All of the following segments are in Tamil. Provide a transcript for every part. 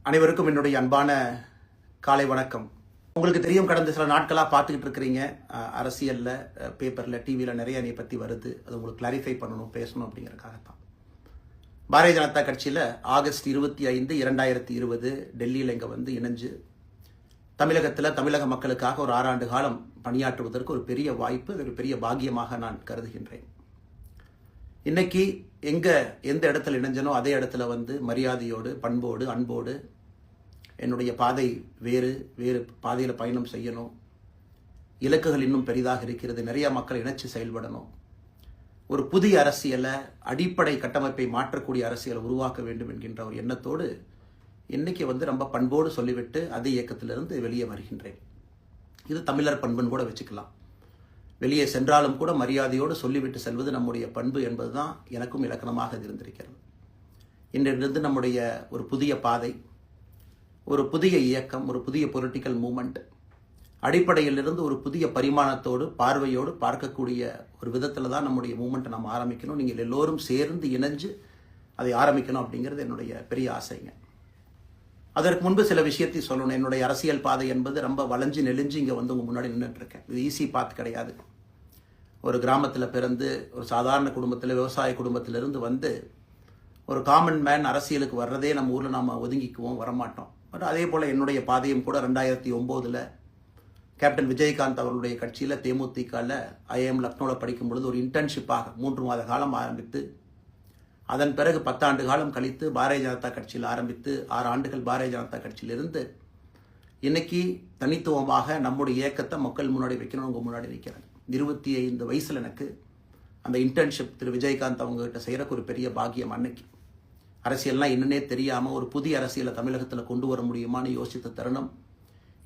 அனைவருக்கும் என்னுடைய அன்பான காலை வணக்கம். உங்களுக்கு தெரியும், கடந்த சில நாட்களாக பார்த்துக்கிட்டு இருக்கிறீங்க, அரசியலில், பேப்பரில், டிவியில் நிறைய என்னை பற்றி வருது. அது உங்களுக்கு கிளாரிஃபை பண்ணணும், பேசணும் அப்படிங்கிறதுக்காகத்தான். பாரதிய ஜனதா கட்சியில் ஆகஸ்ட் 25, 2020 டெல்லியில் இங்கே வந்து இணைஞ்சு தமிழகத்தில் தமிழக மக்களுக்காக ஒரு 6 ஆண்டு காலம் பணியாற்றுவதற்கு ஒரு பெரிய வாய்ப்பு, ஒரு பெரிய பாக்கியமாக நான் கருதுகின்றேன். இன்னைக்கு எந்த இடத்துல இணைஞ்சனோ அதே இடத்துல வந்து மரியாதையோடு, பண்போடு, அன்போடு என்னுடைய பாதை வேறு பாதையில் பயணம் செய்யணும். இலக்குகள் இன்னும் பெரிதாக இருக்கிறது. நிறைய மக்கள் இணைச்சு செயல்படணும். ஒரு புதிய அரசியலை, அடிப்படை கட்டமைப்பை மாற்றக்கூடிய அரசியலை உருவாக்க வேண்டும் என்கின்ற ஒரு எண்ணத்தோடு இன்னைக்கு வந்து ரொம்ப பண்போடு சொல்லிவிட்டு அதே இயக்கத்திலிருந்து வெளியே வருகின்றேன். இது தமிழர் பண்புன்னு கூட வச்சுக்கலாம். வெளியே சென்றாலும் கூட மரியாதையோடு சொல்லிவிட்டு செல்வது நம்முடைய பண்பு என்பதுதான் எனக்கும் இலக்கணமாக இருந்திருக்கிறது. இன்றிலிருந்து நம்முடைய ஒரு புதிய பாதை, ஒரு புதிய இயக்கம், ஒரு புதிய பொலிட்டிக்கல் மூமெண்ட், அடிப்படையிலிருந்து ஒரு புதிய பரிமாணத்தோடு, பார்வையோடு பார்க்கக்கூடிய ஒரு விதத்தில் தான் நம்முடைய மூமெண்ட்டை நம்ம ஆரம்பிக்கணும். நீங்கள் எல்லோரும் சேர்ந்து இணைஞ்சு அதை ஆரம்பிக்கணும் அப்படிங்கிறது என்னுடைய பெரிய ஆசைங்க. அதற்கு முன்பு சில விஷயத்தை சொல்லணும். என்னுடைய அரசியல் பாதை என்பது ரொம்ப வளைஞ்சு நெளிஞ்சு இங்கே வந்து உங்கள் முன்னாடி நின்றுட்டு இருக்கேன். இது ஈஸி பாத் கிடையாது. ஒரு கிராமத்தில் பிறந்து ஒரு சாதாரண குடும்பத்தில், விவசாய குடும்பத்திலிருந்து வந்து ஒரு காமன் மேன் அரசியலுக்கு வர்றதே நம்ம ஊரில் நாம் ஒதுங்கிக்குவோம், வரமாட்டோம். பட் அதே போல் என்னுடைய பாதையும் கூட 2009 கேப்டன் விஜயகாந்த் அவர்களுடைய கட்சியில் தேமுதிகவில் ஐஎம் லக்னோவில் படிக்கும் பொழுது ஒரு இன்டர்ன்ஷிப்பாக 3 மாத காலம் ஆரம்பித்து, அதன் பிறகு 10 ஆண்டு காலம் கழித்து பாரதிய ஜனதா கட்சியில் ஆரம்பித்து 6 ஆண்டுகள் பாரதிய ஜனதா கட்சியிலிருந்து இன்னைக்கு தனித்துவமாக நம்முடைய இயக்கத்தை மக்கள் முன்னாடி வைக்கணும். உங்கள் முன்னாடி நிற்கிறேன். 25 வயசில் எனக்கு அந்த இன்டர்ன்ஷிப் திரு விஜயகாந்த் அவங்ககிட்ட செய்கிறக்கு ஒரு பெரிய பாக்கியம். அன்னைக்கு அரசியல்லாம் என்னன்னே தெரியாமல் ஒரு புதிய அரசியலை தமிழகத்தில் கொண்டு வர முடியுமான்னு யோசித்த தருணம்.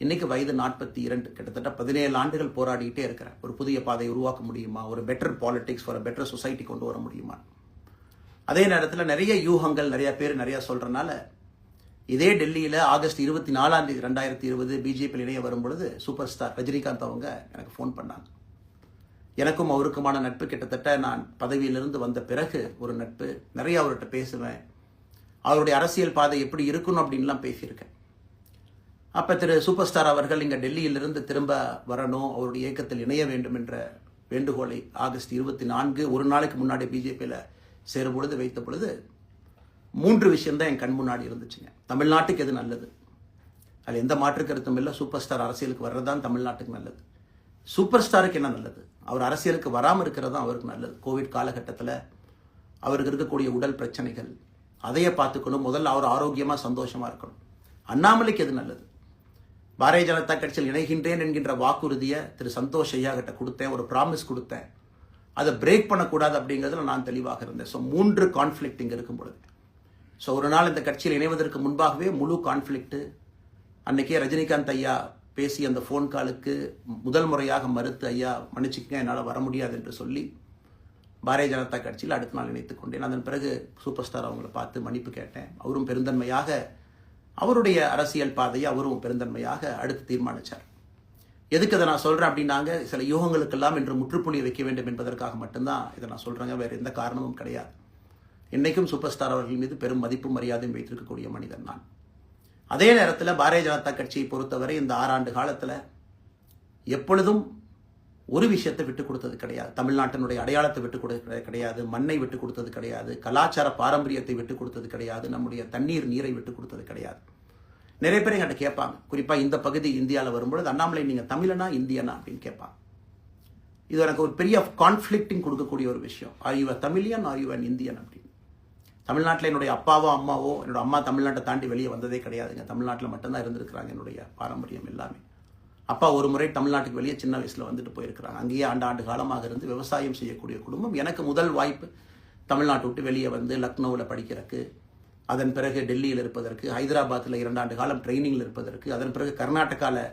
இன்னைக்கு வயது 42, கிட்டத்தட்ட 17 ஆண்டுகள் போராடிக்கிட்டே இருக்கிறேன். ஒரு புதிய பாதையை உருவாக்க முடியுமா, ஒரு பெட்டர் பாலிடிக்ஸ், ஒரு பெட்டர் சொசைட்டி கொண்டு வர முடியுமா. அதே நேரத்தில் நிறைய யூகங்கள், நிறைய பேர் நிறைய சொல்றதுனால இதே டெல்லியில் ஆகஸ்ட் 24, 2020 பிஜேபி இணைய வரும்பொழுது சூப்பர் ஸ்டார் ரஜினிகாந்த் அவங்க எனக்கு ஃபோன் பண்ணாங்க. எனக்கும் அவருக்குமான நட்பு கிட்டத்தட்ட நான் பதவியிலிருந்து வந்த பிறகு ஒரு நட்பு. நிறைய அவர்கிட்ட பேசுவேன். அவருடைய அரசியல் பாதை எப்படி இருக்கணும் அப்படின்லாம் பேசியிருக்கேன். அப்போ திரு சூப்பர் ஸ்டார் அவர்கள் இங்கே டெல்லியிலிருந்து திரும்ப வரணும், அவருடைய இயக்கத்தில் இணைய வேண்டும் என்ற வேண்டுகோளை ஆகஸ்ட் 24 ஒரு நாளைக்கு முன்னாடி பிஜேபியில் சேரும் பொழுது வைத்த பொழுது 3 விஷயம்தான் என் கண் முன்னாடி இருந்துச்சுங்க. தமிழ்நாட்டுக்கு எது நல்லது, அதில் எந்த மாற்று கருத்தும் இல்லை. சூப்பர் ஸ்டார் அரசியலுக்கு வர்றதுதான் தமிழ்நாட்டுக்கு நல்லது. சூப்பர் ஸ்டாருக்கு என்ன நல்லது, அவர் அரசியலுக்கு வராமல் இருக்கிறது தான் அவருக்கு நல்லது. கோவிட் காலகட்டத்தில் அவருக்கு இருக்கக்கூடிய உடல் பிரச்சனைகள், அதையே பார்த்துக்கணும். முதல்ல அவர் ஆரோக்கியமாக சந்தோஷமாக இருக்கணும். அண்ணாமலைக்கு எது நல்லது, பாரதிய ஜனதா கட்சியில் இணைகின்றேன் என்கின்ற வாக்குறுதியை திரு சந்தோஷ் ஐயா கிட்ட கொடுத்தேன், ஒரு ப்ராமிஸ் கொடுத்தேன். அதை பிரேக் பண்ணக்கூடாது அப்படிங்கிறதுல நான் தெளிவாக இருந்தேன். ஸோ 3 கான்ஃப்ளிக்ட் இங்கே இருக்கும் பொழுது, ஸோ ஒரு நாள் இந்த கட்சியில் இணைவதற்கு முன்பாகவே முழு கான்ஃப்ளிக்ட்டு. அன்னைக்கே ரஜினிகாந்த் ஐயா பேசி அந்த ஃபோன் காலுக்கு முதல் முறையாக மறுத்து, ஐயா மன்னிச்சுக்கங்க, என்னால் வர முடியாது என்று சொல்லி பாரதிய ஜனதா கட்சியில் அடுத்த நாள் இணைத்துக் கொண்டேன். அதன் பிறகு சூப்பர் ஸ்டார் அவங்களை பார்த்து மன்னிப்பு கேட்டேன். அவரும் பெருந்தன்மையாக அவருடைய அரசியல் பாதையை அவரும் பெருந்தன்மையாக அடுத்து தீர்மானித்தார். எதுக்கு அதை நான் சொல்கிறேன் அப்படின்னாங்க, சில யூகங்களுக்கெல்லாம் இன்று முற்றுப்புள்ளி வைக்க வேண்டும் என்பதற்காக மட்டும்தான் இதை நான் சொல்கிறேங்க. வேறு எந்த காரணமும் கிடையாது. இன்றைக்கும் சூப்பர் ஸ்டார் அவர்கள் மீது பெரும் மதிப்பும் மரியாதையும் வைத்திருக்கக்கூடிய மனிதன் நான். அதே நேரத்தில் பாரதிய ஜனதா கட்சியை பொறுத்தவரை இந்த 6 ஆண்டு காலத்தில் எப்பொழுதும் ஒரு விஷயத்தை விட்டுக் கொடுத்தது கிடையாது. தமிழ்நாட்டினுடைய அடையாளத்தை விட்டுக் கொடுத்தது கிடையாது, மண்ணை விட்டுக் கொடுத்தது கிடையாது, கலாச்சார பாரம்பரியத்தை விட்டுக் கொடுத்தது கிடையாது, நம்முடைய நீரை விட்டுக் கொடுத்தது கிடையாது. நிறைய பேர் என்கிட்ட கேட்பாங்க, குறிப்பாக இந்த பகுதி இந்தியாவில் வரும்பொழுது, அண்ணாமலை நீங்கள் தமிழனா இந்தியனா அப்படின்னு கேட்பாங்க. இது எனக்கு ஒரு பெரிய கான்ஃப்ளிக்டிங் கொடுக்கக்கூடிய ஒரு விஷயம். Are you a Tamilian, are you an Indian அப்படின்னு. தமிழ்நாட்டில் என்னுடைய அப்பாவோ அம்மாவோ, என்னோட அம்மா தமிழ்நாட்டை தாண்டி வெளியே வந்ததே கிடையாதுங்க. தமிழ்நாட்டில் மட்டும்தான் இருந்திருக்கிறாங்க. என்னுடைய பாரம்பரியம் எல்லாமே. அப்பா ஒரு முறை தமிழ்நாட்டுக்கு வெளியே சின்ன வயசில் வந்துட்டு போயிருக்கிறாங்க. அங்கேயே ஆண்டு காலமாக இருந்து விவசாயம் செய்யக்கூடிய குடும்பம். எனக்கு முதல் வாய்ப்பு தமிழ்நாட்டை விட்டு வெளியே வந்து லக்னோவில் படிக்கிறதுக்கு, அதன் பிறகு டெல்லியில் இருப்பதற்கு, ஹைதராபாத்தில் 2 ஆண்டு காலம் ட்ரைனிங்கில் இருப்பதற்கு, அதன் பிறகு கர்நாடகாவில்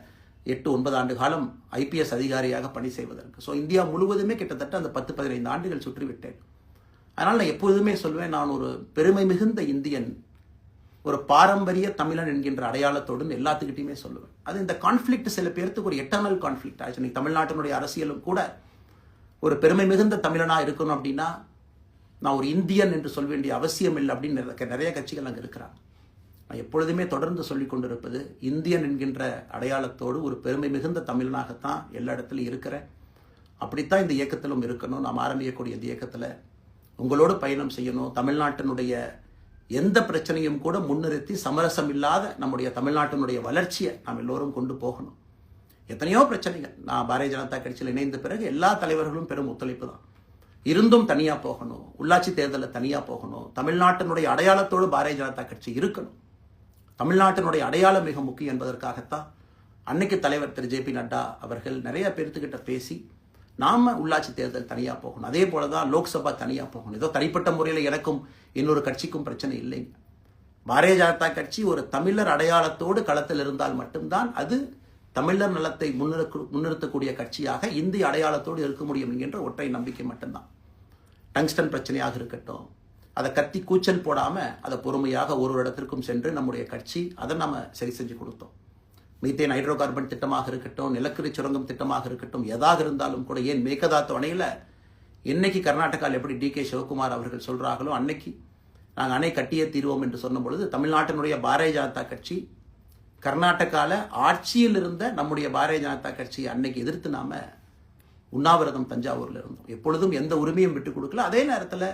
8-9 ஆண்டு காலம் IPS அதிகாரியாக பணி செய்வதற்கு. ஸோ இந்தியா முழுவதுமே கிட்டத்தட்ட அந்த 10-15 ஆண்டுகள் சுற்றிவிட்டேன். அதனால் நான் எப்பொழுதுமே சொல்வேன், நான் ஒரு பெருமை மிகுந்த இந்தியன், ஒரு பாரம்பரிய தமிழன் என்கின்ற அடையாளத்தோடு எல்லாத்துக்கிட்டையுமே சொல்லுவேன். அது இந்த கான்ஃப்ளிக்ட் சில பேருக்கு ஒரு எட்டர்னல் கான்ஃப்ளிக்ட் ஆச்சு. இன்னைக்கு தமிழ்நாட்டினுடைய அரசியலும் கூட ஒரு பெருமை மிகுந்த தமிழனாக இருக்கணும் அப்படின்னா நான் ஒரு இந்தியன் என்று சொல்ல வேண்டிய அவசியம் இல்லை அப்படின்னு நிறைய கட்சிகள் அங்கே இருக்கிறாங்க. நான் எப்பொழுதுமே தொடர்ந்து சொல்லிக் கொண்டிருப்பது, இந்தியன் என்கின்ற அடையாளத்தோடு ஒரு பெருமை மிகுந்த தமிழனாகத்தான் எல்லா இடத்துலையும் இருக்கிறேன். அப்படித்தான் இந்த இயக்கத்திலும் இருக்கணும். நாம் ஆரம்பிக்கக்கூடிய இந்த இயக்கத்தில் உங்களோடு பயணம் செய்யணும். தமிழ்நாட்டினுடைய எந்த பிரச்சனையும் கூட முன்னிறுத்தி சமரசம் இல்லாத நம்முடைய தமிழ்நாட்டினுடைய வளர்ச்சியை நாம் எல்லோரும் கொண்டு போகணும். எத்தனையோ பிரச்சனைகள். நான் பாரதிய ஜனதா கட்சியில் இணைந்த பிறகு எல்லா தலைவர்களும் பெரும் ஒத்துழைப்பு தான். இருந்தும் தனியாக போகணும், உள்ளாட்சி தேர்தலில் தனியாக போகணும், தமிழ்நாட்டினுடைய அடையாளத்தோடு பாரதிய ஜனதா கட்சி இருக்கணும். தமிழ்நாட்டினுடைய அடையாளம் மிக முக்கியம் என்பதற்காகத்தான் அன்னைக்கு தலைவர் திரு ஜே பி நட்டா அவர்கள் நிறைய பேர்த்துக்கிட்ட பேசி நாம உள்ளாட்சி தேர்தல் தனியாக போகணும், அதே போல தான் லோக்சபா தனியாக போகணும். ஏதோ தனிப்பட்ட முறையில் எனக்கும் இன்னொரு கட்சிக்கும் பிரச்சனை இல்லைங்க. பாரதிய ஜனதா கட்சி ஒரு தமிழர் அடையாளத்தோடு களத்தில் இருந்தால் மட்டும்தான் அது தமிழர் நலத்தை முன்னிறுத்தக்கூடிய கட்சியாக இந்திய அடையாளத்தோடு இருக்க முடியும் என்கின்ற ஒற்றை நம்பிக்கை மட்டும்தான். டங்ஸ்டன் பிரச்சனையாக இருக்கட்டும், அதை கத்தி கூச்சல் போடாமல் அதை பொறுமையாக ஒரு இடத்திற்கும் சென்று நம்முடைய கட்சி அதை நம்ம சரி செஞ்சு கொடுத்தோம். மீத்தேன் ஹைட்ரோ கார்பன் திட்டமாக இருக்கட்டும், நிலக்கரி சுரங்கம் திட்டமாக இருக்கட்டும், எதாக இருந்தாலும் கூட, ஏன் மேகதாத்து அணையில் இன்னைக்கு கர்நாடகாவில் எப்படி டி கே சிவகுமார் அவர்கள் சொல்கிறார்களோ அன்னைக்கு நாங்கள் அணை கட்டியே தீர்வோம் என்று சொன்ன பொழுது தமிழ்நாட்டினுடைய பாரதிய ஜனதா கட்சி கர்நாடகாவில் ஆட்சியில் இருந்த நம்முடைய பாரதிய ஜனதா கட்சியை அன்னைக்கு எதிர்த்து நாம உண்ணாவிரதம் தஞ்சாவூரில் இருந்தோம். எப்பொழுதும் எந்த உரிமையும் விட்டுக் கொடுக்கல. அதே நேரத்தில்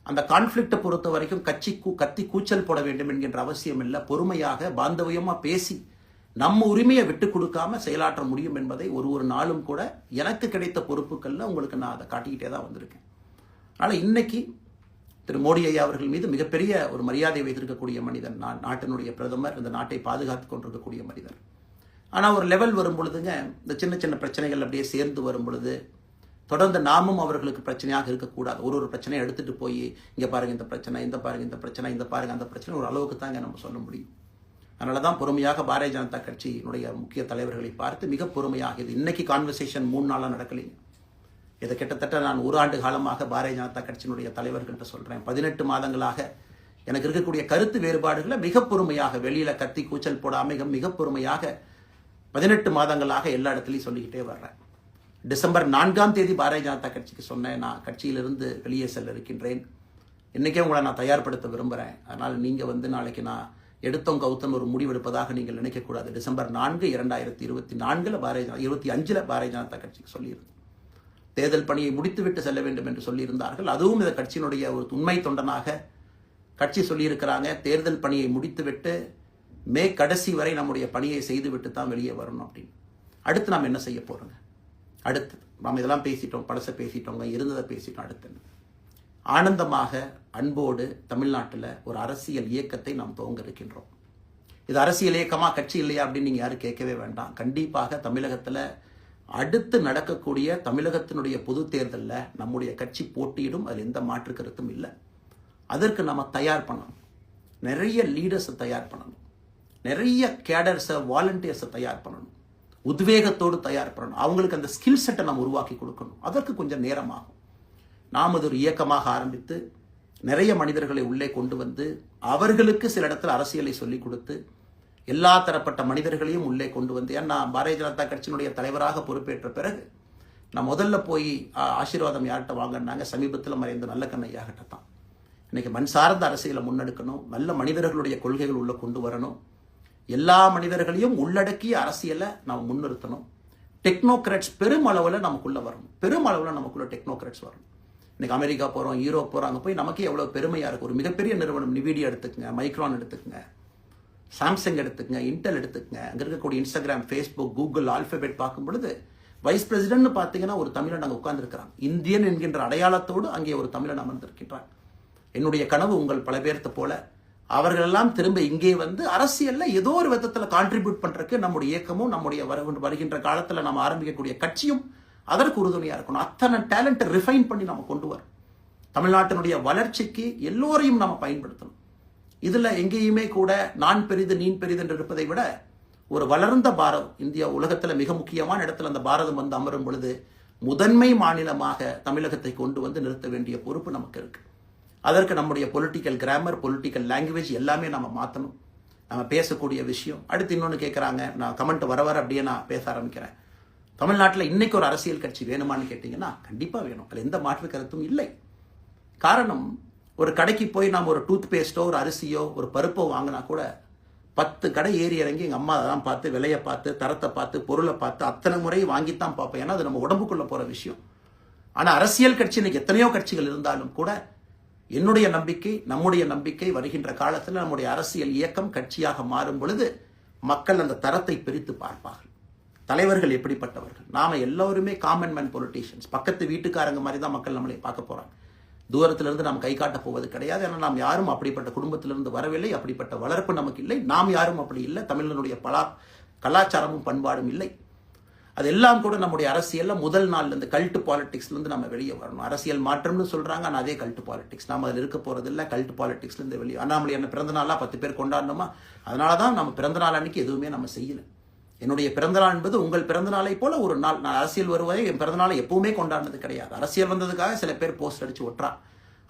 அந்த கான்ஃப்ளிக்டை பொறுத்த வரைக்கும் கத்தி கூச்சல் போட வேண்டும் என்கின்ற அவசியம் இல்லை. பொறுமையாக பாந்தவியமாக பேசி நம்ம உரிமையை விட்டு கொடுக்காம செயலாற்ற முடியும் என்பதை ஒரு நாளும் கூட எனக்கு கிடைத்த பொறுப்புகளில் உங்களுக்கு நான் அதை காட்டிக்கிட்டே தான் வந்திருக்கேன். அதனால் இன்னைக்கு திரு மோடி ஐயா அவர்கள் மீது மிகப்பெரிய ஒரு மரியாதை வைத்திருக்கக்கூடிய மனிதன். நாட்டினுடைய பிரதமர், இந்த நாட்டை பாதுகாத்து கொண்டிருக்கக்கூடிய மனிதர். ஆனால் ஒரு லெவல் வரும் பொழுதுங்க, இந்த சின்ன சின்ன பிரச்சனைகள் அப்படியே சேர்ந்து வரும் பொழுது தொடர்ந்து நாமும் அவர்களுக்கு பிரச்சனையாக இருக்கக்கூடாது. ஒரு பிரச்சனையை எடுத்துட்டு போய் இங்கே பாருங்க இந்த பிரச்சனை, இந்த பாருங்க இந்த பிரச்சனை, இந்த பாருங்க அந்த பிரச்சனை, ஒரு அளவுக்கு தாங்க நம்ம சொல்ல முடியும். அதனால தான் பொறுமையாக பாரதிய ஜனதா கட்சியினுடைய முக்கிய தலைவர்களை பார்த்து மிக பொறுமையாக, இது இன்னைக்கு கான்வர்சேஷன் 3 நாளாக நடக்கலைங்க. இதை கிட்டத்தட்ட நான் 1 ஆண்டு காலமாக பாரதிய ஜனதா கட்சியினுடைய தலைவர்கள்ட்ட சொல்கிறேன். 18 மாதங்களாக எனக்கு இருக்கக்கூடிய கருத்து வேறுபாடுகளை மிக பொறுமையாக, வெளியில் கத்தி கூச்சல் போடாமல் மிக பொறுமையாக 18 மாதங்களாக எல்லா இடத்துலையும் சொல்லிக்கிட்டே வர்றேன். டிசம்பர் 4ஆம் தேதி பாரதிய ஜனதா கட்சிக்கு சொன்னேன், நான் கட்சியிலிருந்து வெளியே செல்ல இருக்கின்றேன், இன்றைக்கே உங்களை நான் தயார்படுத்த விரும்புகிறேன், அதனால் நீங்கள் நாளைக்கு நான் எடுத்தோம் கவுத்தம் ஒரு முடிவெடுப்பதாக நீங்கள் நினைக்கக்கூடாது. டிசம்பர் 4, 2024 25 பாரதிய ஜனதா கட்சிக்கு சொல்லியிருந்தேன். தேர்தல் பணியை முடித்துவிட்டு செல்ல வேண்டும் என்று சொல்லியிருந்தார்கள். அதுவும் இந்த கட்சியினுடைய ஒரு உண்மை தொண்டனாக கட்சி சொல்லியிருக்கிறாங்க, தேர்தல் பணியை முடித்துவிட்டு மே கடைசி வரை நம்முடைய பணியை செய்துவிட்டு தான் வெளியே வரணும் அப்படின்னு. அடுத்து நாம் என்ன செய்ய போறோங்க? அடுத்து நாம் இதெல்லாம் பேசிட்டோம், பழசை பேசிட்டோங்க, இருந்ததை பேசிட்டோம். அடுத்து ஆனந்தமாக அன்போடு தமிழ்நாட்டில் ஒரு அரசியல் இயக்கத்தை நாம் துவங்க இருக்கின்றோம். இது அரசியல் இயக்கமா, கட்சி இல்லையா அப்படின்னு நீங்க யாரும் கேட்கவே வேண்டாம். கண்டிப்பாக தமிழகத்தில் அடுத்து நடக்கக்கூடிய தமிழகத்தினுடைய பொது தேர்தலில் நம்முடைய கட்சி போட்டியிடும், அதில் எந்த மாற்று கருத்தும் இல்லை. அதற்கு நம்ம தயார் பண்ணணும், நிறைய லீடர்ஸை தயார் பண்ணணும், நிறைய கேடர்ஸை, வாலண்டியர்ஸை தயார் பண்ணணும், உத்வேகத்தோடு தயார் பண்ணணும். அவங்களுக்கு அந்த ஸ்கில் செட்டை நம்ம உருவாக்கி கொடுக்கணும். அதற்கு கொஞ்சம் நேரமாகும். நாம் அது ஒரு இயக்கமாக ஆரம்பித்து நிறைய மனிதர்களை உள்ளே கொண்டு வந்து அவர்களுக்கு சில இடத்துல அரசியலை சொல்லிக் கொடுத்து எல்லா தரப்பட்ட மனிதர்களையும் உள்ளே கொண்டு வந்து, ஏன்னா பாரதிய ஜனதா கட்சியினுடைய தலைவராக பொறுப்பேற்ற பிறகு நான் முதல்ல போய் ஆசீர்வாதம் யார்கிட்ட வாங்கினாங்க, சமீபத்தில் மறைந்த நல்ல கண்ணையாகிட்ட தான். இன்னைக்கு மண் சார்ந்த அரசியலை முன்னெடுக்கணும், நல்ல மனிதர்களுடைய கொள்கைகள் உள்ள கொண்டு வரணும், எல்லா மனிதர்களையும் உள்ளடக்கிய அரசியலை நாம் முன்னிறுத்தணும். டெக்னோக்ராட்ஸ் பெருமளவில் நமக்குள்ள வரணும், பெருமளவில் நமக்குள்ள டெக்னோக்ராட்ஸ் வரணும். இன்னைக்கு அமெரிக்கா போகிறோம், யூரோப் போகிறோம், அங்கே போய் நமக்கே எவ்வளோ பெருமையாக இருக்கும். ஒரு மிகப்பெரிய நிறுவனம் நிவிடியா எடுத்துக்கங்க, மைக்ரான் எடுத்துக்கங்க, சாம்சங் எடுத்துக்கங்க, இன்டெல் எடுத்துக்கங்க, அங்கே இருக்கக்கூடிய இன்ஸ்டாகிராம், ஃபேஸ்புக், கூகுள், ஆல்பபெட் பார்க்கும் பொழுது வைஸ் பிரசிடென்ட் பார்த்தீங்கன்னா ஒரு தமிழன் அங்கே உட்கார்ந்துருக்கிறான். இந்தியன் என்கின்ற அடையாளத்தோடு அங்கே ஒரு தமிழன் அமர்ந்திருக்கின்றான். என்னுடைய கனவு உங்கள் பல பேர்த்த போல அவர்களெல்லாம் திரும்ப இங்கே வந்து அரசியல்ல ஏதோ ஒரு விதத்தில் கான்ட்ரிபியூட் பண்றதுக்கு நம்முடைய இயக்கமும் நம்முடைய வருகின்ற காலத்தில் நம்ம ஆரம்பிக்கக்கூடிய கட்சியும் அதற்கு உறுதுணையா இருக்கணும். அத்தனை டேலண்ட்டை ரிஃபைன் பண்ணி நம்ம கொண்டு வரோம். தமிழ்நாட்டினுடைய வளர்ச்சிக்கு எல்லோரையும் நம்ம பயன்படுத்தணும். இதுல எங்கேயுமே கூட நான் பெரிது நீ பெரிது என்று இருப்பதை விட ஒரு வளர்ந்த பாரதம், இந்தியா உலகத்துல மிக முக்கியமான இடத்துல அந்த பாரதம் வந்து அமரும் பொழுது முதன்மை மாநிலமாக தமிழகத்தை கொண்டு வந்து நிறுத்த வேண்டிய பொறுப்பு நமக்கு இருக்கு. அதற்கு நம்முடைய பொலிட்டிக்கல் கிராமர், பொலிட்டிக்கல் லாங்குவேஜ் எல்லாமே நம்ம மாற்றணும். நம்ம பேசக்கூடிய விஷயம். அடுத்து இன்னொன்று கேட்குறாங்க, நான் கமெண்ட் வர அப்படியே நான் பேச ஆரம்பிக்கிறேன். தமிழ்நாட்டில் இன்னைக்கு ஒரு அரசியல் கட்சி வேணுமான்னு கேட்டீங்கன்னா கண்டிப்பாக வேணும், அதில் எந்த மாற்று கருத்தும் இல்லை. காரணம், ஒரு கடைக்கு போய் நாம் ஒரு டூத் பேஸ்ட்டோ ஒரு அரிசியோ ஒரு பருப்போ வாங்கினா கூட 10 கடை ஏறி இறங்கி எங்கள் அம்மா அதெல்லாம் பார்த்து விலையை பார்த்து தரத்தை பார்த்து பொருளை பார்த்து அத்தனை முறை வாங்கித்தான் பார்ப்பேன். ஏன்னா அது நம்ம உடம்புக்குள்ள போகிற விஷயம். ஆனால் அரசியல் கட்சி இன்னைக்கு எத்தனையோ கட்சிகள் இருந்தாலும் கூட என்னுடைய நம்பிக்கை, நம்முடைய நம்பிக்கை, வருகின்ற காலத்தில் நம்முடைய அரசியல் இயக்கம் கட்சியாக மாறும் பொழுது மக்கள் அந்த தரத்தை பிரித்து பார்ப்பார்கள். தலைவர்கள் எப்படிப்பட்டவர்கள்? நாம எல்லோருமே காமன் மேன் பொலிட்டீஷியன்ஸ். பக்கத்து வீட்டுக்காரங்க மாதிரி தான் மக்கள் நம்மளை பார்க்க போறாங்க. தூரத்திலிருந்து நாம் கை காட்ட போவது கிடையாது. ஏன்னா நாம் யாரும் அப்படிப்பட்ட குடும்பத்திலிருந்து வரவில்லை, அப்படிப்பட்ட வளர்ப்பு நமக்கு இல்லை, நாம் யாரும் அப்படி இல்லை, தமிழனுடைய கலாச்சாரமும் பண்பாடும் இல்லை. அதெல்லாம் கூட நம்முடைய அரசியல்ல முதல் நாள்ல இருந்து கல்ட் பாலிடிக்ஸ்ல இருந்து நம்ம வெளியே வரணும். அரசியல் மாற்றம்னு சொல்றாங்க, ஆனால் அதே கல்ட் பாலிடிக்ஸ். நாம அதில் இருக்க போறது இல்லை. கல்ட் பாலிடிக்ஸ்ல இருந்து வெளியே. அண்ணாமலை என்ன பிறந்த நாளா 10 பேர் கொண்டாடணுமா? அதனாலதான் நம்ம பிறந்த நாள் அன்னைக்கு எதுவுமே நம்ம செய்யல. என்னுடைய பிறந்தநாள் என்பது உங்கள் பிறந்தநாளை போல ஒரு நாள். நான் அரசியல் வருவதை என் பிறந்தநாளை எப்பவுமே கொண்டாடினது கிடையாது. அரசியல் வந்ததுக்காக சில பேர் போஸ்ட் அடிச்சு ஒட்டுறா.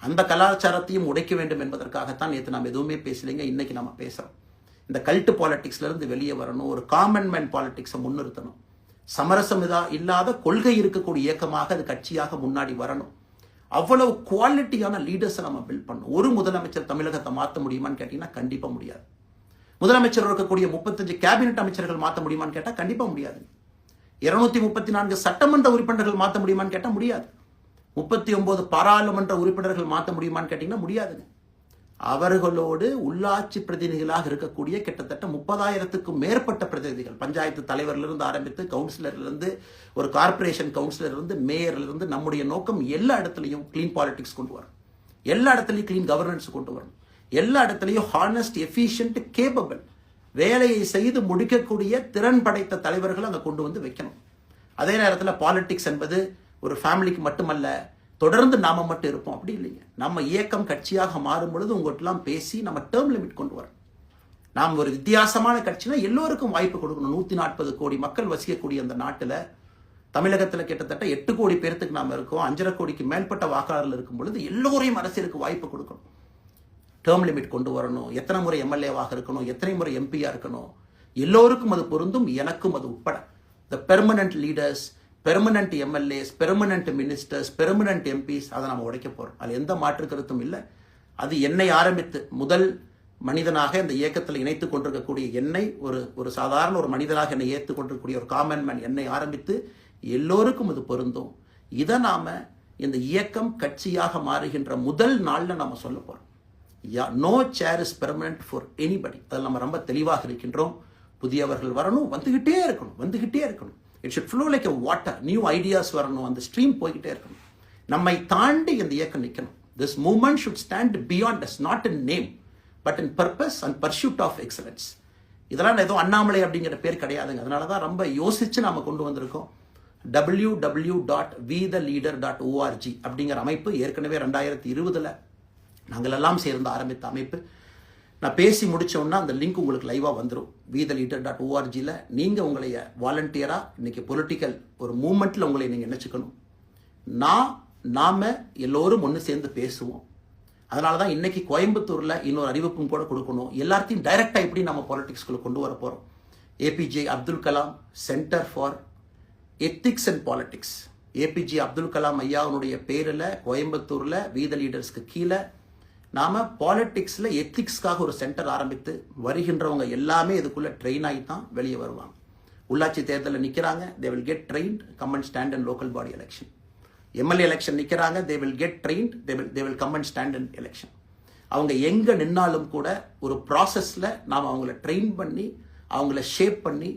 அந்த கலாச்சாரத்தையும் உடைக்க வேண்டும் என்பதற்காகத்தான் நேற்று நாம் எதுவுமே பேசலைங்க. இன்னைக்கு நம்ம பேசுறோம். இந்த கல்ட் பாலிடிக்ஸ்ல இருந்து வெளியே வரணும். ஒரு காமன் மேன் பாலிடிக்ஸை முன்னிறுத்தணும். சமரசம் இல்லாத கொள்கை இருக்கக்கூடிய இயக்கமாக அது கட்சியாக முன்னாடி வரணும். அவ்வளவு குவாலிட்டியான லீடர்ஸை நம்ம பில்ட் பண்ணணும். ஒரு முதலமைச்சர் தமிழகத்தை மாற்ற முடியுமான்னு கேட்டீங்கன்னா கண்டிப்பா முடியாது. முதலமைச்சர் இருக்கக்கூடிய 35 கேபினெட் அமைச்சர்கள் மாற்ற முடியுமான்னு கேட்டால் கண்டிப்பா முடியாது. 234 சட்டமன்ற உறுப்பினர்கள் மாற்ற முடியுமான்னு கேட்டால் முடியாது. 39 பாராளுமன்ற உறுப்பினர்கள் மாற்ற முடியுமான்னு கேட்டீங்கன்னா முடியாதுங்க. அவர்களோடு உள்ளாட்சி பிரதிநிதிகளாக இருக்கக்கூடிய கிட்டத்தட்ட 30,000க்கும் மேற்பட்ட பிரதிநிதிகள், பஞ்சாயத்து தலைவரிலிருந்து ஆரம்பித்து கவுன்சிலர்லேருந்து ஒரு கார்பரேஷன் கவுன்சிலர்லேருந்து மேயர்லேருந்து, நம்முடைய நோக்கம் எல்லா இடத்துலையும் கிளீன் பாலிடிக்ஸ் கொண்டு வரணும். எல்லா இடத்துலையும் கிளீன் கவர்னன்ஸ் கொண்டு வரணும். எல்லா இடத்துலையும் ஹானஸ்ட், எஃபிஷியன்ட், கேப்பபிள், வேலையை செய்து முடிக்கக்கூடிய திறன் படைத்த தலைவர்கள் அங்கே கொண்டு வந்து வைக்கணும். அதே நேரத்தில் பாலிடிக்ஸ் என்பது ஒரு ஃபேமிலிக்கு மட்டுமல்ல, தொடர்ந்து நாம மட்டும் இருப்போம் அப்படி இல்லைங்க. நம்ம இயக்கம் கட்சியாக மாறும் பொழுது உங்கள்கிட்டலாம் பேசி நம்ம டேர்ம் லிமிட் கொண்டு வரோம். நாம் ஒரு வித்தியாசமான கட்சினா எல்லோருக்கும் வாய்ப்பு கொடுக்கணும். 140 கோடி மக்கள் வசிக்கக்கூடிய அந்த நாட்டில், தமிழகத்தில் கிட்டத்தட்ட 8 கோடி பேர்த்துக்கு நாம் இருக்கோம். 5.5 கோடிக்கு மேற்பட்ட வாக்காளர்கள் இருக்கும் பொழுது எல்லோரையும் அரசியலுக்கு வாய்ப்பு கொடுக்கணும். டேர்ம் லிமிட் கொண்டு வரணும். எத்தனை முறை எம்எல்ஏவாக இருக்கணும், எத்தனை முறை எம்பியா இருக்கணும், எல்லோருக்கும் அது பொருந்தும், எனக்கும் அது உட்பட. The permanent leaders, permanent MLAs, permanent ministers, permanent MPs, அதை நம்ம உடைக்க போறோம். அது எந்த மாற்று கருத்தும் இல்லை. அது என்னை ஆரம்பித்து முதல் மனிதனாக இந்த இயக்கத்தில் இணைத்துக் கொண்டிருக்கக்கூடிய என்னை, ஒரு சாதாரண ஒரு மனிதனாக என்னை ஏற்றுக் கொண்டிருக்கக்கூடிய ஒரு காமன் மேன் என்னை ஆரம்பித்து எல்லோருக்கும் அது பொருந்தும். இதை நாம இந்த இயக்கம் கட்சியாக மாறுகின்ற முதல் நாள்ல நம்ம சொல்ல போறோம். No chair is permanent for anybody. அதில் நம்ம ரொம்ப தெளிவாக இருக்கின்றோம். புதியவர்கள் வரணும், வந்துகிட்டே இருக்கணும். It should flow like a water. New ideas வரணும், அந்த ஸ்ட்ரீம் போய்கிட்டே இருக்கணும். நம்மை தாண்டி இந்த இயக்கம் நிற்கணும். This movement should stand beyond us, not in name but in purpose and pursuit of excellence. இதெல்லாம் ஏதோ அண்ணாமலை அப்படிங்கிற பேர் கிடையாதுங்க. அதனால தான் ரொம்ப யோசிச்சு நாம கொண்டு வந்திருக்கோம். www.vtheleader.org அப்படிங்கிற அமைப்பு ஏற்கனவே 2020 நாங்கள் எல்லாம் சேர்ந்து ஆரம்பித்த அமைப்பு. நான் பேசி முடிச்சோன்னா அந்த லிங்க் உங்களுக்கு லைவாக வந்துடும். vtheleader.org நீங்கள் உங்களைய வாலண்டியராக இன்னைக்கு பொலிட்டிக்கல் ஒரு மூமெண்ட்டில் உங்களை நீங்கள் நினச்சிக்கணும். நாம எல்லோரும் ஒன்று சேர்ந்து பேசுவோம். அதனால தான் இன்னைக்கு கோயம்புத்தூரில் இன்னொரு அறிவிப்பும் கூட கொடுக்கணும். எல்லாத்தையும் டைரக்டாக எப்படி நம்ம பாலிடிக்ஸ்குள்ளே கொண்டு வர போகிறோம். APJ Abdul Kalam centre for ethics and politics, APJ Abdul Kalam ஐயாவுடைய பேரில் கோயம்புத்தூரில் வீத லீடர்ஸ்க்கு கீழே நாம பாலிடிக்ஸ்ல எத்திக்ஸ்க்காக ஒரு சென்டர் ஆரம்பித்து வருகின்றவங்க எல்லாமே இதுக்குள்ள ட்ரெயின் ஆகி தான் வெளியே வருவாங்க. உள்ளாட்சி தேர்தலில் நிற்கிறாங்க, they will get trained, come and stand in local body election. MLA election நிற்கிறாங்க, they will get trained, they will come and stand in election. அவங்க எங்க நின்னாலும் கூட ஒரு ப்ராசஸ்ல நாம் அவங்கள ட்ரெயின் பண்ணி, அவங்கள ஷேப் பண்ணி,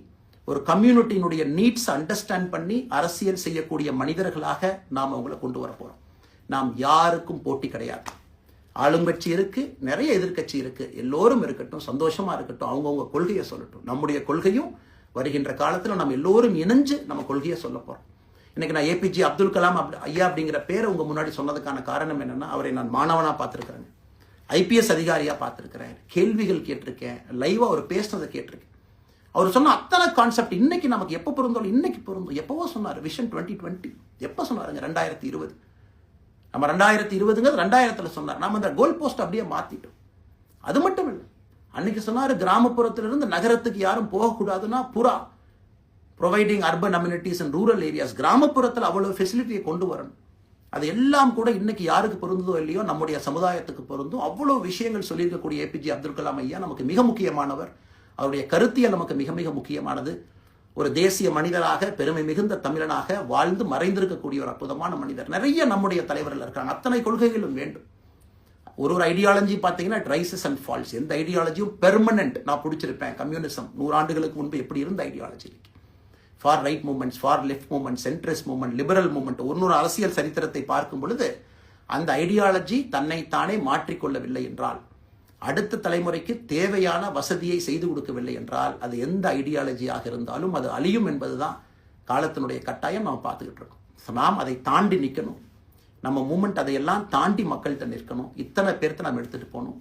ஒரு கம்யூனிட்டியினுடைய நீட்ஸ் அண்டர்ஸ்டாண்ட் பண்ணி அரசியல் செய்யக்கூடிய மனிதர்களாக நாம் அவங்கள கொண்டு வர போறோம். நாம் யாருக்கும் போட்டி கிடையாது. ஆளுங்கட்சி இருக்கு, நிறைய எதிர்கட்சி இருக்கு, எல்லோரும் இருக்கட்டும், சந்தோஷமா இருக்கட்டும், அவங்கவுங்க கொள்கையை சொல்லட்டும். நம்முடைய கொள்கையும் வருகின்ற காலத்தில் நம்ம எல்லோரும் இணைஞ்சு நம்ம கொள்கையை சொல்ல போறோம். இன்னைக்கு நான் ஏபிஜே அப்துல் கலாம் ஐயா அப்படிங்கிற பேரை உங்க முன்னாடி சொன்னதுக்கான காரணம் என்னன்னா, அவரை நான் மாணவனா பார்த்திருக்கிறேன், ஐபிஎஸ் அதிகாரியா பார்த்திருக்கிறேன், கேள்விகள் கேட்டிருக்கேன், லைவா அவர் பேசினதை கேட்டிருக்கேன். அவர் சொன்ன அத்தனை கான்செப்ட் இன்னைக்கு நமக்கு எப்போ பொருந்தோம், இன்னைக்கு பொருந்தும். எப்பவோ சொன்னார் விஷன் 2020, எப்போ சொன்னாருங்க? 2020. நம்ம 2020ங்கிறது 2000 சொன்னார். நம்ம அந்த கோல் போஸ்ட் அப்படியே மாத்திட்டோம். அது மட்டும் இல்லை, அன்னைக்கு சொன்னாரு கிராமப்புறத்திலிருந்து நகரத்துக்கு யாரும் போகக்கூடாதுன்னா புறா providing urban amenities and rural areas, கிராமப்புறத்தில் அவ்வளவு ஃபெசிலிட்டியை கொண்டு வரணும். அது எல்லாம் கூட இன்னைக்கு யாருக்கு பொருந்ததோ இல்லையோ நம்முடைய சமுதாயத்துக்கு பொருந்தும். அவ்வளோ விஷயங்கள் சொல்லியிருக்கக்கூடிய ஏபிஜே அப்துல் கலாம் ஐயா நமக்கு மிக முக்கியமானவர். அவருடைய கருத்தியல் நமக்கு மிக மிக முக்கியமானது. ஒரு தேசிய மனிதராக, பெருமை மிகுந்த தமிழனாக வாழ்ந்து மறைந்திருக்கக்கூடிய ஒரு அற்புதமான மனிதர். நிறைய நம்முடைய தலைவர்கள் இருக்காங்க. அத்தனை கொள்கைகளும் வேண்டும். ஒரு ஐடியாலஜி பார்த்தீங்கன்னா இட் ரைசஸ் அண்ட் ஃபால்ஸ். எந்த ஐடியாலஜியும் பெர்மனன்ட் நான் பிடிச்சிருப்பேன். கம்யூனிசம் 100 ஆண்டுகளுக்கு முன்பு எப்படி இருந்த ideology, for right movements, for left movement, centrist movement, liberal movement, ஒரு அரசியல் சரித்திரத்தை பார்க்கும் பொழுது அந்த ஐடியாலஜி தன்னைத்தானே மாற்றிக்கொள்ளவில்லை என்றால், அடுத்த தலைமுறைக்கு தேவையான வசதியை செய்து கொடுக்கவில்லை என்றால், அது எந்த ஐடியாலஜியாக இருந்தாலும் அது அழியும் என்பதுதான் காலத்தினுடைய கட்டாயம். நாம் பார்த்துக்கிட்டு இருக்கோம். நாம் அதை தாண்டி நிற்கணும். நம்ம மூமெண்ட் அதையெல்லாம் தாண்டி மக்கள்கிட்ட நிற்கணும். இத்தனை பேர்த்த நம்ம எடுத்துகிட்டு போகணும்.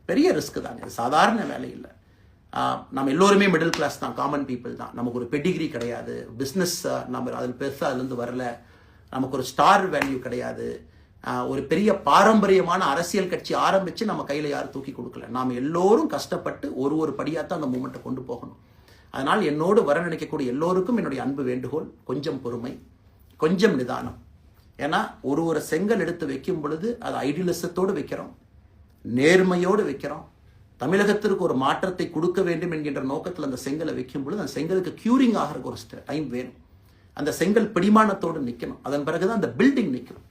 பெரிய ரிஸ்க் தாங்க, இது சாதாரண வேலை இல்லை. நம்ம எல்லோருமே மிடில் கிளாஸ் தான், காமன் பீப்புள் தான். நமக்கு ஒரு பெடிகிரி கிடையாது, பிஸ்னஸ் நம்ம அதில் பெருசாக அதுலேருந்து வரல, நமக்கு ஒரு ஸ்டார் வேல்யூ கிடையாது, ஒரு பெரிய பாரம்பரியமான அரசியல் கட்சி ஆரம்பித்து நம்ம கையில் யாரும் தூக்கி கொடுக்கல. நாம் எல்லோரும் கஷ்டப்பட்டு ஒரு படியாக தான் அந்த மூமெண்ட்டை கொண்டு போகணும். அதனால் என்னோடு வர நினைக்கக்கூடிய எல்லோருக்கும் என்னுடைய அன்பு வேண்டுகோள், கொஞ்சம் பொறுமை, கொஞ்சம் நிதானம். ஏன்னா ஒரு செங்கல் எடுத்து வைக்கும் பொழுது அது ஐடியலிசத்தோடு வைக்கிறோம், நேர்மையோடு வைக்கிறோம். தமிழகத்திற்கு ஒரு மாற்றத்தை கொடுக்க வேண்டும் என்கின்ற நோக்கத்தில் அந்த செங்கலை வைக்கும் பொழுது அந்த செங்கலுக்கு கியூரிங் ஆகிறதுக்கு ஒரு டைம் வேணும். அந்த செங்கல் பிடிமானத்தோடு நிற்கணும். அதன் பிறகுதான் அந்த பில்டிங் நிற்கும்.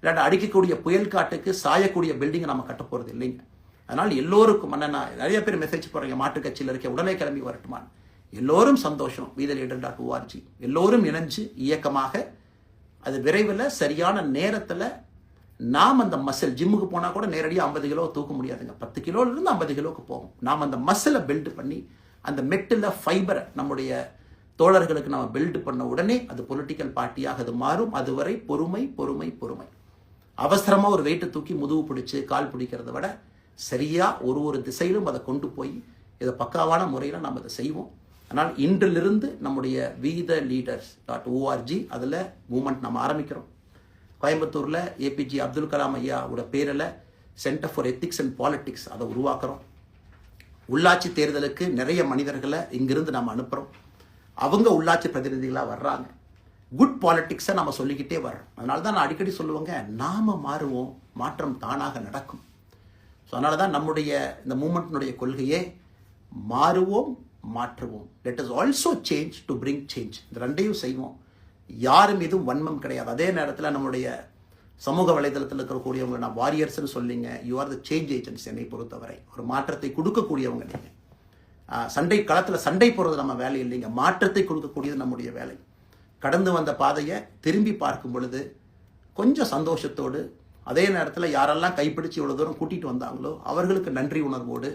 இல்லாட்ட அடிக்கக்கூடிய புயல் காட்டுக்கு சாயக்கூடிய பில்டிங்கை நம்ம கட்ட போகிறது இல்லைங்க. அதனால் எல்லோருக்கும் நிறைய பேர் மெசேஜ் போடுறீங்க, மாற்றுக் கட்சியில் இருக்க உடனே கிளம்பி வரட்டுமான். எல்லோரும் சந்தோஷம். wetheLeader.org எல்லோரும் இணைஞ்சு இயக்கமாக அது விரைவில் சரியான நேரத்தில் நாம் அந்த மசில், ஜிம்முக்கு போனால் கூட நேரடியாக 50 கிலோ தூக்க முடியாதுங்க. 10 கிலோலேருந்து 50 கிலோவுக்கு போகும். நாம் அந்த மசிலை பில்டு பண்ணி அந்த மெட்டில் ஃபைபரை நம்முடைய தோழர்களுக்கு நம்ம பில்டு பண்ண உடனே அது பொலிட்டிக்கல் பார்ட்டியாக அது மாறும். அதுவரை பொறுமை பொறுமை பொறுமை. அவசரமாக ஒரு வெயிட்டை தூக்கி முதுகு பிடிச்சி கால் பிடிக்கிறத விட சரியாக ஒரு திசையிலும் அதை கொண்டு போய் இதை பக்காவான முறையில் நம்ம அதை செய்வோம். ஆனால் இன்றிலிருந்து நம்முடைய wetheLeaders.org அதில் மூமெண்ட் நம்ம ஆரம்பிக்கிறோம். கோயம்புத்தூரில் ஏபிஜே அப்துல் கலாம் ஐயாவோட பேரில் centre for ethics and politics அதை உருவாக்குறோம். உள்ளாட்சி தேர்தலுக்கு நிறைய மனிதர்களை இங்கிருந்து நம்ம அனுப்புகிறோம். அவங்க உள்ளாட்சி பிரதிநிதிகளாக வர்றாங்க. குட் பாலிட்டிக்ஸை நம்ம சொல்லிக்கிட்டே வர்றோம். அதனால தான் நான் அடிக்கடி சொல்லுவாங்க, நாம் மாறுவோம், மாற்றம் தானாக நடக்கும். ஸோ அதனால தான் நம்முடைய இந்த மூமெண்ட்டினுடைய கொள்கையே மாறுவோம், மாற்றுவோம். Let us also change to bring change. இந்த ரெண்டையும் செய்வோம். யாரும் மீதும் வன்மம் கிடையாது. அதே நேரத்தில் நம்முடைய சமூக வலைதளத்தில் இருக்கக்கூடியவங்க நான் வாரியர்ஸ்ன்னு சொல்லிங்க, you are the change agents. என்னை பொறுத்தவரை ஒரு மாற்றத்தை கொடுக்கக்கூடியவங்க நீங்கள். சண்டை களத்தில் சண்டை போடுறது நம்ம வேலை இல்லைங்க, மாற்றத்தை கொடுக்கக்கூடியது நம்முடைய வேலை. கடந்து வந்த பாதையை திரும்பி பார்க்கும் பொழுது கொஞ்சம் சந்தோஷத்தோடு, அதே நேரத்தில் யாரெல்லாம் கைப்பிடிச்சு இவ்வளோ தூரம் கூட்டிகிட்டு வந்தாங்களோ அவர்களுக்கு நன்றி உணர்வோடு,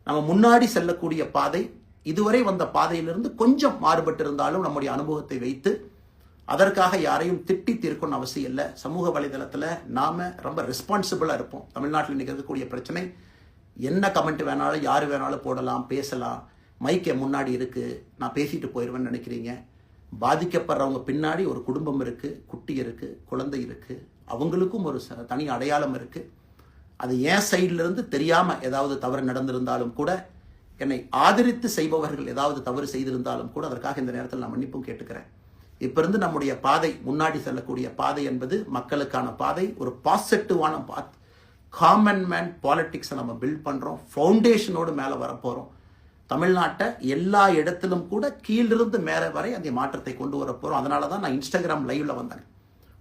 நம்ம முன்னாடி செல்லக்கூடிய பாதை இதுவரை வந்த பாதையிலிருந்து கொஞ்சம் மாறுபட்டு இருந்தாலும் நம்முடைய அனுபவத்தை வைத்து அதற்காக யாரையும் திட்டி தீர்க்கணும்னு அவசியம் இல்லை. சமூக வலைதளத்தில் நாம் ரொம்ப ரெஸ்பான்சிபிளாக இருப்போம். தமிழ்நாட்டில் இன்றைக்கி இருக்கக்கூடிய பிரச்சனை, என்ன கமெண்ட் வேணாலும் யார் வேணாலும் போடலாம், பேசலாம், மைக்கை முன்னாடி இருக்குது, நான் பேசிட்டு போயிடுவேன்னு நினைக்கிறீங்க. பாதிக்கப்படுறவங்க பின்னாடி ஒரு குடும்பம் இருக்குது, குட்டி இருக்குது, குழந்தை இருக்குது, அவங்களுக்கும் ஒரு தனி அடையாளம் இருக்குது. அது என் சைட்லேருந்து தெரியாமல் ஏதாவது தவறு நடந்திருந்தாலும் கூட, என்னை ஆதரித்து செய்பவர்கள் ஏதாவது தவறு செய்திருந்தாலும் கூட அதற்காக இந்த நேரத்தில் நான் மன்னிப்பும் கேட்டுக்கிறேன். இப்போ இருந்து நம்முடைய பாதை, முன்னாடி செல்லக்கூடிய பாதை என்பது மக்களுக்கான பாதை, ஒரு பாசிட்டிவான பாத். காமன் மேன் பாலிட்டிக்ஸை நம்ம பில்ட் பண்ணுறோம். ஃபவுண்டேஷனோடு மேலே வரப்போகிறோம். தமிழ்நாட்டை எல்லா இடத்திலும் கூட கீழிருந்து மேலே வரை அந்த மாற்றத்தை கொண்டு வர போகிறோம். அதனால தான் நான் இன்ஸ்டாகிராம் லைவ்ல வந்தேன்.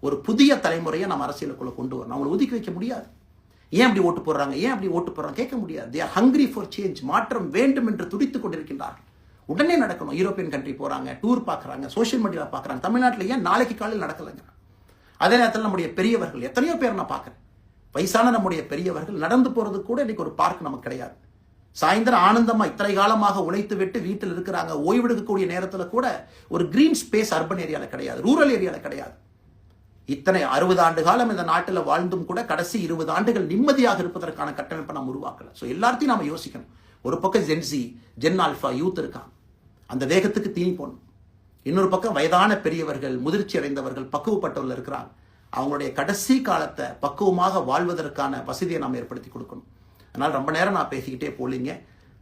ஒரு புதிய தலைமுறையை நம்ம அரசியலுக்குள்ள கொண்டு வரணும். அவங்களை ஒதுக்கி வைக்க முடியாது. ஏன் அப்படி ஓட்டு போடுறாங்க, ஏன் அப்படி ஓட்டு போடுறாங்க கேட்க முடியாது. They are hungry for change. மாற்றம் வேண்டும் என்று துடித்துக் கொண்டிருக்கின்றார்கள். உடனே நடக்கணும். யூரோப்பியன் கண்ட்ரி போகிறாங்க, டூர் பார்க்குறாங்க, சோஷியல் மீடியாவில் பார்க்குறாங்க. தமிழ்நாட்டில் ஏன் நாளைக்கு காலையில் நடக்கலைங்க? அதே நேரத்தில் நம்முடைய பெரியவர்கள் எத்தனையோ பேர் நான் பார்க்குறேன். வயசான நம்முடைய பெரியவர்கள் நடந்து போகிறது கூட இன்னைக்கு ஒரு பார்க் நமக்கு கிடையாது. சாயந்தரம் ஆனந்தமாக இத்தனை காலமாக உழைத்து விட்டு வீட்டில் இருக்கிறாங்க. ஓய்வெடுக்கக்கூடிய நேரத்தில் கூட ஒரு கிரீன் ஸ்பேஸ் அர்பன் ஏரியாவில் கிடையாது, ரூரல் ஏரியாவில் கிடையாது. இத்தனை 60 ஆண்டு காலம் இந்த நாட்டில் வாழ்ந்தும் கூட கடைசி 20 ஆண்டுகள் நிம்மதியாக இருப்பதற்கான கட்டமைப்பை நாம் உருவாக்கல. ஸோ எல்லாத்தையும் நாம யோசிக்கணும். ஒரு பக்கம் ஜென்சி, ஜென் ஆல்ஃபா யூத் இருக்காங்க, அந்த வேகத்துக்கு தீனி போடணும். இன்னொரு பக்கம் வயதான பெரியவர்கள், முதிர்ச்சி அடைந்தவர்கள், பக்குவப்பட்டவர்கள் இருக்கிறாங்க. அவங்களுடைய கடைசி காலத்தை பக்குவமாக வாழ்வதற்கான வசதியை நாம் ஏற்படுத்தி கொடுக்கணும். அதனால் ரொம்ப நேரம் நான் பேசிக்கிட்டே போலிங்க.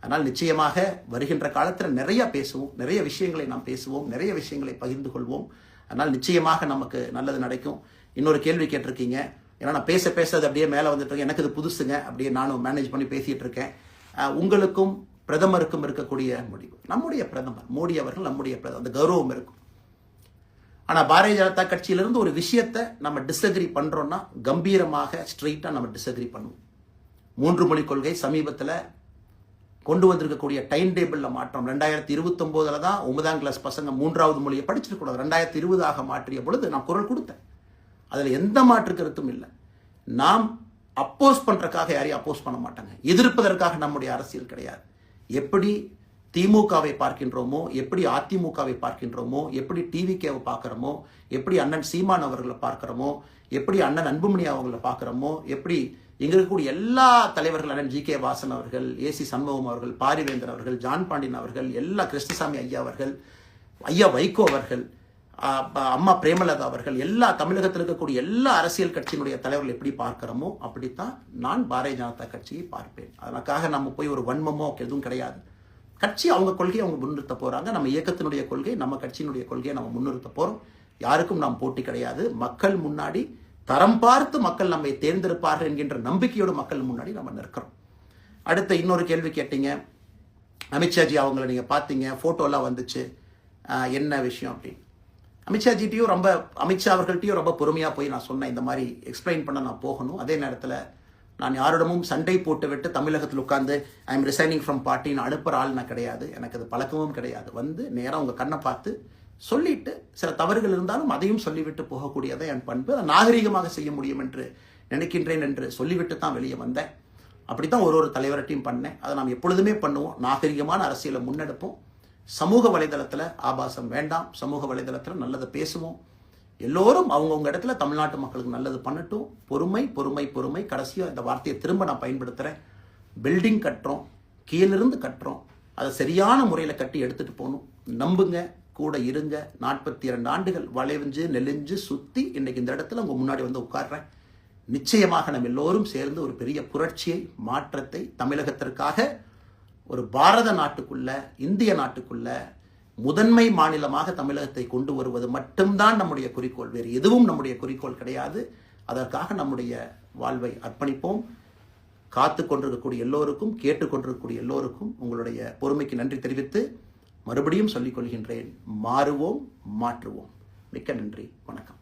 அதனால் நிச்சயமாக வருகின்ற காலத்தில் நிறைய பேசுவோம், நிறைய விஷயங்களை நாம் பேசுவோம், நிறைய விஷயங்களை பகிர்ந்து கொள்வோம். அதனால் நிச்சயமாக நமக்கு நல்லது நடக்கும். இன்னொரு கேள்வி கேட்டிருக்கீங்க. ஏன்னா நான் பேச அது அப்படியே மேலே வந்துட்டு இருக்கேன். எனக்கு இது புதுசுங்க. அப்படியே நானும் மேனேஜ் பண்ணி பேசிகிட்டு இருக்கேன். உங்களுக்கும் பிரதமருக்கும் இருக்கக்கூடிய முடிவு, நம்முடைய பிரதமர் மோடி அவர்கள் நம்முடைய பிரதமர், அந்த கௌரவம் இருக்கும். ஆனால் பாரதிய ஜனதா கட்சியிலிருந்து ஒரு விஷயத்தை நம்ம டிஸ்அக்ரி பண்ணுறோன்னா கம்பீரமாக ஸ்ட்ரெயிட்டாக நம்ம டிஸ்அக்ரி பண்ணுவோம். 3 மொழி கொள்கை சமீபத்தில் கொண்டு வந்திருக்கக்கூடிய டைம் டேபிளில் மாற்றம் 2029 தான் 9ஆம் கிளாஸ் பசங்க 3வது மொழியை படிச்சிருக்கூடாது. 2020 மாற்றிய பொழுது நான் குரல் கொடுத்தேன். அதில் எந்த மாற்று கருத்தும் இல்லை. நாம் அப்போஸ் பண்ணுறதுக்காக யாரையும் அப்போஸ் பண்ண மாட்டாங்க. எதிர்ப்பதற்காக நம்முடைய அரசியல் கிடையாது. எப்படி திமுகவை பார்க்கின்றோமோ, எப்படி அதிமுகவை பார்க்கின்றோமோ, எப்படி டிவிகேவை பார்க்குறோமோ, எப்படி அண்ணன் சீமான் அவர்களை பார்க்குறோமோ, எப்படி அண்ணன் அன்புமணி அவர்களை பார்க்குறோமோ, எப்படி இங்கே இருக்கக்கூடிய எல்லா தலைவர்கள், அண்ணன் ஜி.கே. வாசன் அவர்கள், ஏசி சண்முகம் அவர்கள், பாரிவேந்தர் அவர்கள், ஜான் பாண்டியன் அவர்கள், எல்லா கிருஷ்ணசாமி ஐயா அவர்கள், ஐயா வைகோ அவர்கள், அம்மா பிரேமலதா அவர்கள், எல்லா தமிழகத்தில் இருக்கக்கூடிய எல்லா அரசியல் கட்சியினுடைய தலைவர்கள் எப்படி பார்க்கிறோமோ அப்படித்தான் நான் பாரதிய ஜனதா கட்சியை பார்ப்பேன். அதற்காக நம்ம போய் ஒரு வன்மமோ எதுவும் கிடையாது. கட்சி அவங்க கொள்கையை அவங்க முன்னிறுத்த போறாங்க. நம்ம இயக்கத்தினுடைய கொள்கை, நம்ம கட்சியினுடைய கொள்கையை நம்ம முன்னிறுத்த போறோம். யாருக்கும் நாம் போட்டி கிடையாது. மக்கள் முன்னாடி தரம் பார்த்து மக்கள் நம்மை தேர்ந்தெடுப்பார்கள் என்கின்ற நம்பிக்கையோடு மக்கள் முன்னாடி நம்ம நிற்கிறோம். அடுத்த இன்னொரு கேள்வி கேட்டீங்க. அமித்ஷாஜி அவங்கள நீங்க பார்த்தீங்க, போட்டோலாம் வந்துச்சு, என்ன விஷயம் அப்படின்னு. அமித்ஷா அவர்கள்ட்டையும் ரொம்ப பொறுமையாக போய் நான் சொன்னேன், இந்த மாதிரி எக்ஸ்பிளைன் பண்ண நான் போகணும். அதே நேரத்தில் நான் யாரிடமும் சண்டை போட்டு விட்டு தமிழகத்தில் உட்காந்து ஐ எம் ரிசைனிங் ஃப்ரம் பார்ட்டின்னு அனுப்புகிற ஆள் நான் கிடையாது. எனக்கு அது பழக்கமும் கிடையாது. வந்து நேராக உங்கள் கண்ணை பார்த்து சொல்லிட்டு, சில தவறுகள் இருந்தாலும் அதையும் சொல்லிவிட்டு போகக்கூடியதை என் பண்பு. அதை நாகரிகமாக செய்ய முடியும் என்று நினைக்கின்றேன் என்று சொல்லிவிட்டு தான் வெளியே வந்தேன். அப்படி தான் ஒரு தலைவர்கிட்டையும் பண்ணேன். அதை நாம் எப்பொழுதுமே பண்ணுவோம். நாகரிகமான அரசியலை முன்னெடுப்போம். சமூக வலைதளத்தில் ஆபாசம் வேண்டாம். சமூக வலைதளத்தில் நல்லதை பேசுவோம். எல்லோரும் அவங்கவுங்க இடத்துல தமிழ்நாட்டு மக்களுக்கு நல்லது பண்ணட்டும். பொறுமை பொறுமை பொறுமை. கடைசியாக இந்த வார்த்தையை திரும்ப நான் பயன்படுத்துகிறேன். பில்டிங் கட்டுறோம், கீழிருந்து கட்டுறோம், அதை சரியான முறையில் கட்டி எடுத்துகிட்டு போகணும். நம்புங்க, கூட இருங்க. 42 ஆண்டுகள் வளைஞ்சு நெளிஞ்சு சுற்றி இன்னைக்கு இந்த இடத்துல உங்கள் முன்னாடி வந்து உட்கார்றேன். நிச்சயமாக நம்ம எல்லோரும் சேர்ந்து ஒரு பெரிய புரட்சியை, மாற்றத்தை தமிழகத்திற்காக, ஒரு பாரத நாட்டுக்குள்ள, இந்திய நாட்டுக்குள்ள முதன்மை மாநிலமாக தமிழகத்தை கொண்டு வருவது மட்டும்தான் நம்முடைய குறிக்கோள். வேறு எதுவும் நம்முடைய குறிக்கோள் கிடையாது. அதற்காக நம்முடைய வாழ்வை அர்ப்பணிப்போம். காத்து கொண்டிருக்கக்கூடிய எல்லோருக்கும், கேட்டுக்கொண்டிருக்கக்கூடிய எல்லோருக்கும் உங்களுடைய பொறுமைக்கு நன்றி தெரிவித்து மறுபடியும் சொல்லிக் கொள்கின்றேன். மாறுவோம், மாற்றுவோம். மிக்க நன்றி. வணக்கம்.